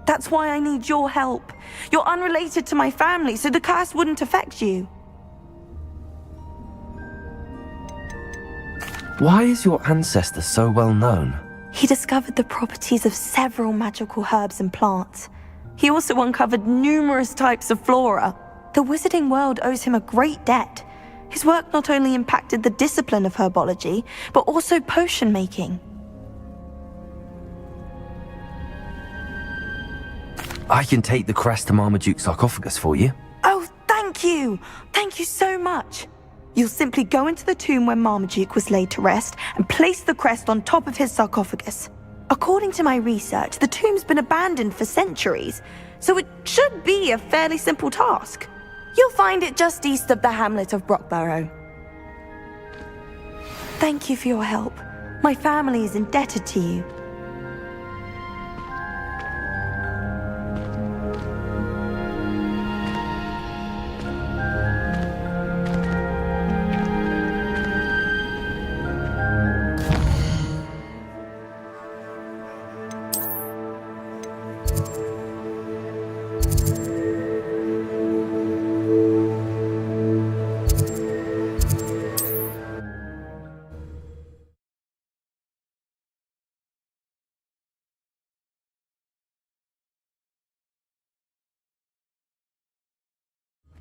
That's why I need your help. You're unrelated to my family, so the curse wouldn't affect you. Why is your ancestor so well known? He discovered the properties of several magical herbs and plants. He also uncovered numerous types of flora. The wizarding world owes him a great debt. His work not only impacted the discipline of herbology, but also potion making. I can take the crest to Marmaduke's sarcophagus for you. Oh, thank you! Thank you so much! You'll simply go into the tomb where Marmaduke was laid to rest and place the crest on top of his sarcophagus. According to my research, the tomb's been abandoned for centuries, so it should be a fairly simple task. You'll find it just east of the hamlet of Brockborough. Thank you for your help. My family is indebted to you.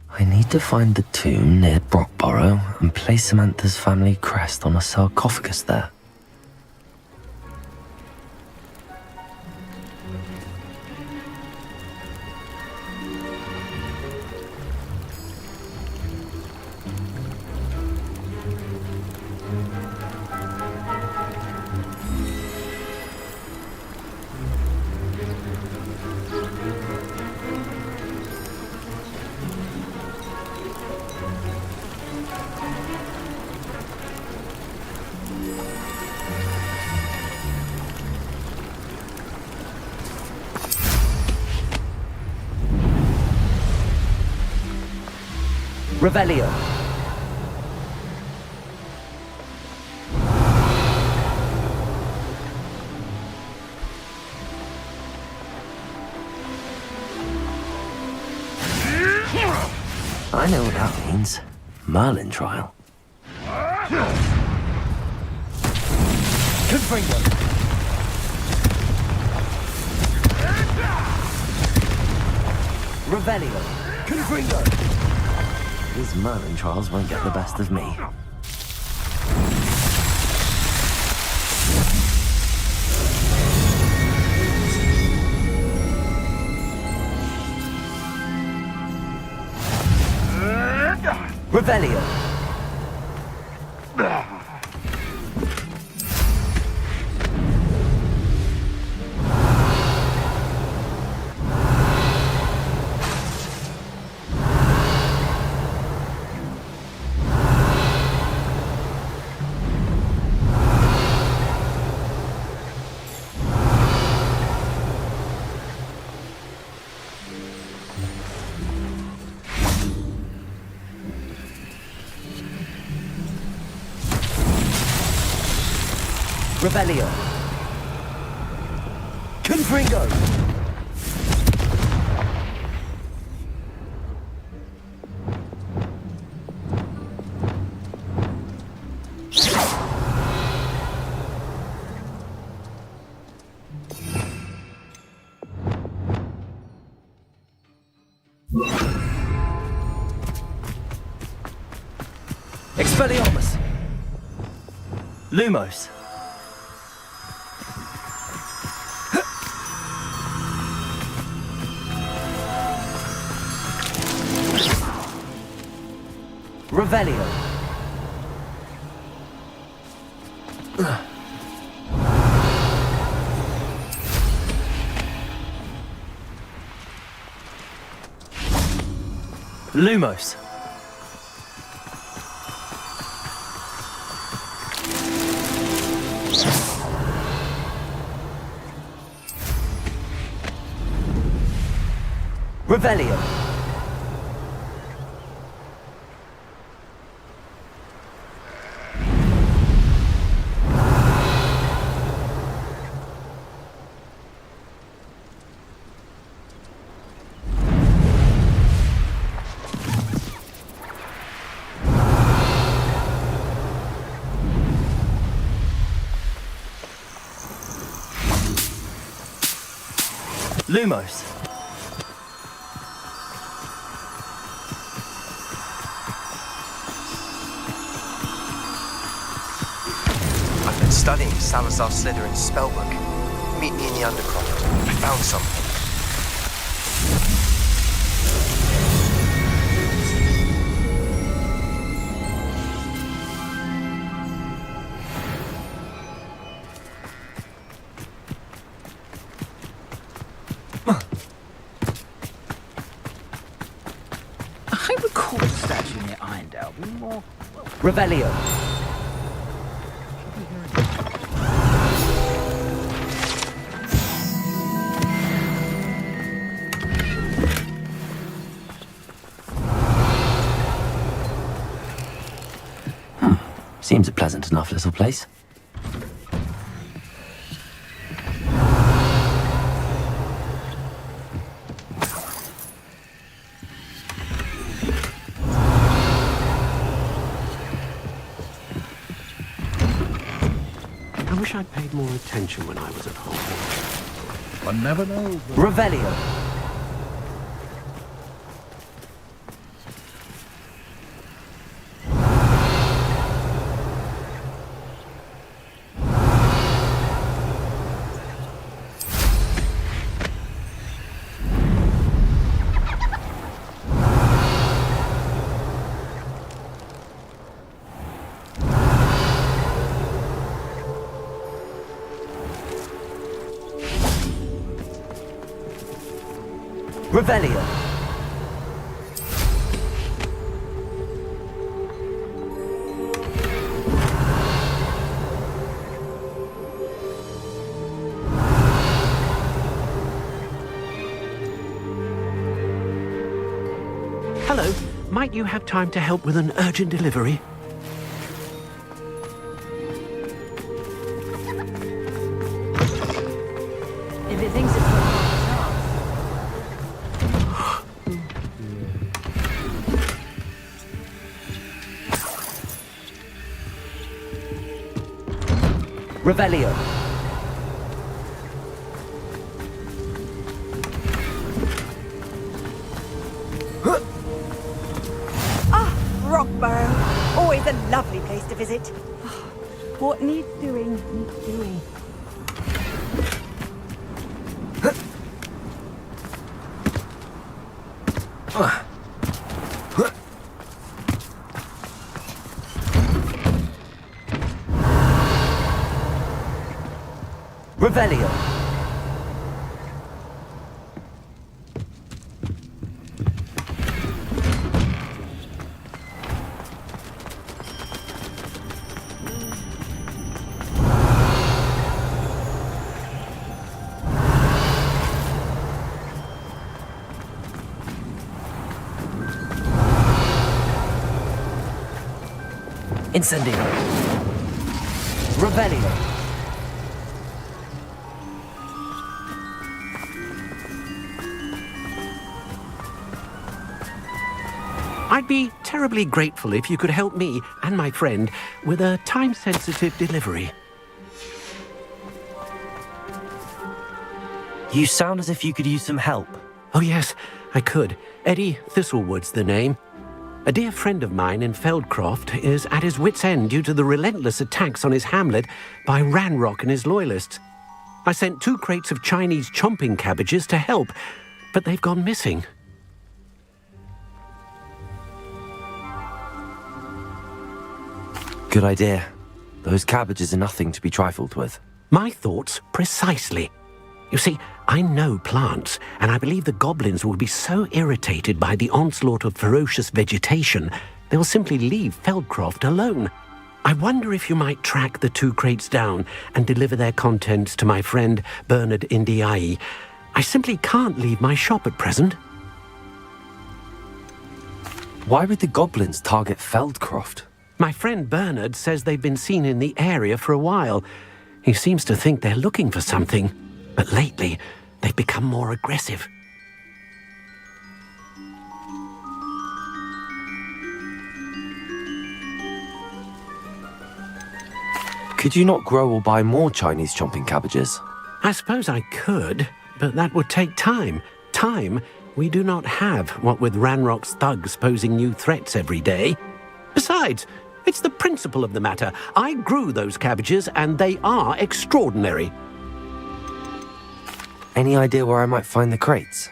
I need to find the tomb near Brockborough and place Samantha's family crest on a sarcophagus there. Revelio. I know what that means. Merlin trial. Confringo. Revelio. Confringo. These Merlin trials won't get the best of me. Revelio. Revelio. Confringo. Expelliarmus. Lumos. Revelio. Lumos. Revelio. Lumos. I've been studying Salazar Slytherin's spellbook. Meet me in the Undercroft. I found something. I recall a statue near Irondale being more... Revelio. Seems a pleasant enough little place. I wish I'd paid more attention when I was at Hogwarts. One never knows. Revelio. Revelio. Hello. might you have time to help with an urgent delivery? If it thinks it's got Revelio. Rockborough. Always a lovely place to visit. What needs doing, needs doing. Revelio. Incendio. Revelio. I'd be terribly grateful if you could help me and my friend with a time-sensitive delivery. You sound as if you could use some help. Oh yes, I could. Eddie Thistlewood's the name. A dear friend of mine in Feldcroft is at his wit's end due to the relentless attacks on his hamlet by Ranrock and his loyalists. I sent 2 crates of Chinese chomping cabbages to help, but they've gone missing. Good idea. Those cabbages are nothing to be trifled with. My thoughts precisely. You see, I know plants, and I believe the goblins will be so irritated by the onslaught of ferocious vegetation, they'll simply leave Feldcroft alone. I wonder if you might track the 2 crates down and deliver their contents to my friend Bernard Indiai. I simply can't leave my shop at present. Why would the goblins target Feldcroft? My friend Bernard says they've been seen in the area for a while. He seems to think they're looking for something, but lately they've become more aggressive. Could you not grow or buy more Chinese chomping cabbages? I suppose I could, but that would take time. Time we do not have, what with Ranrock's thugs posing new threats every day. Besides, it's the principle of the matter. I grew those cabbages, and they are extraordinary. Any idea where I might find the crates?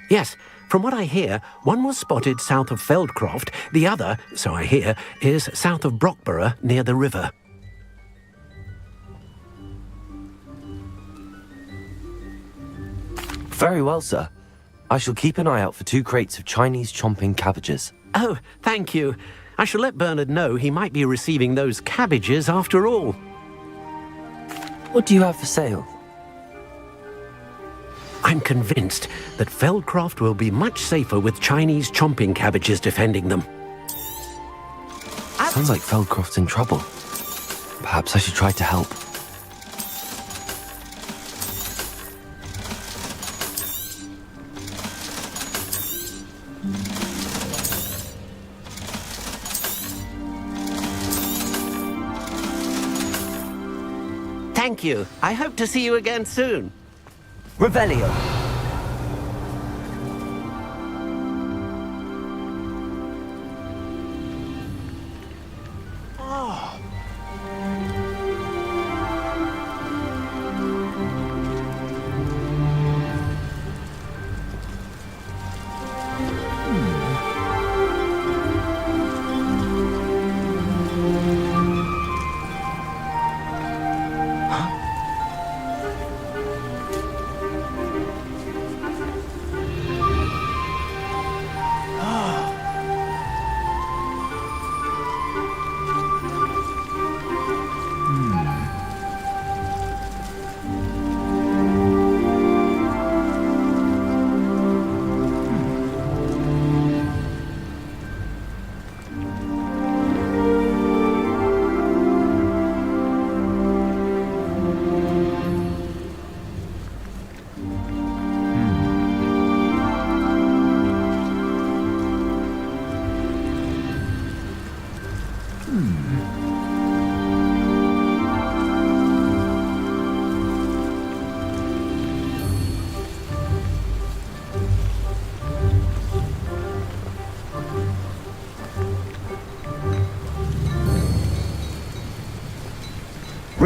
Yes, from what I hear, one was spotted south of Feldcroft, the other, so I hear, is south of Brockborough near the river. Very well, sir. I shall keep an eye out for 2 crates of Chinese chomping cabbages. Oh, thank you. I shall let Bernard know he might be receiving those cabbages after all. What do you have for sale? I'm convinced that Feldcroft will be much safer with Chinese chomping cabbages defending them. Sounds like Feldcroft's in trouble. Perhaps I should try to help. Thank you. I hope to see you again soon. Revelio.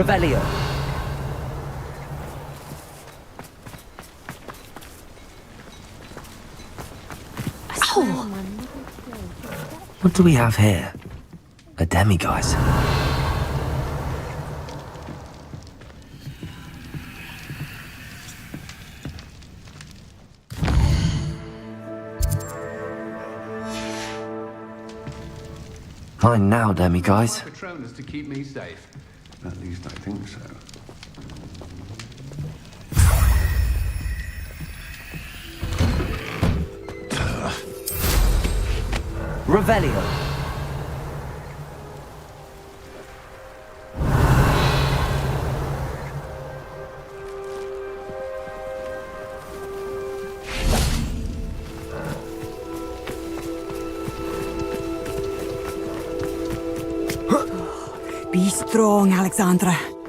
Revelio. What do we have here? A demiguise. Fine now, demiguise. Patronus to keep me safe. At least I think so. Revelio. Be strong, Alexandra.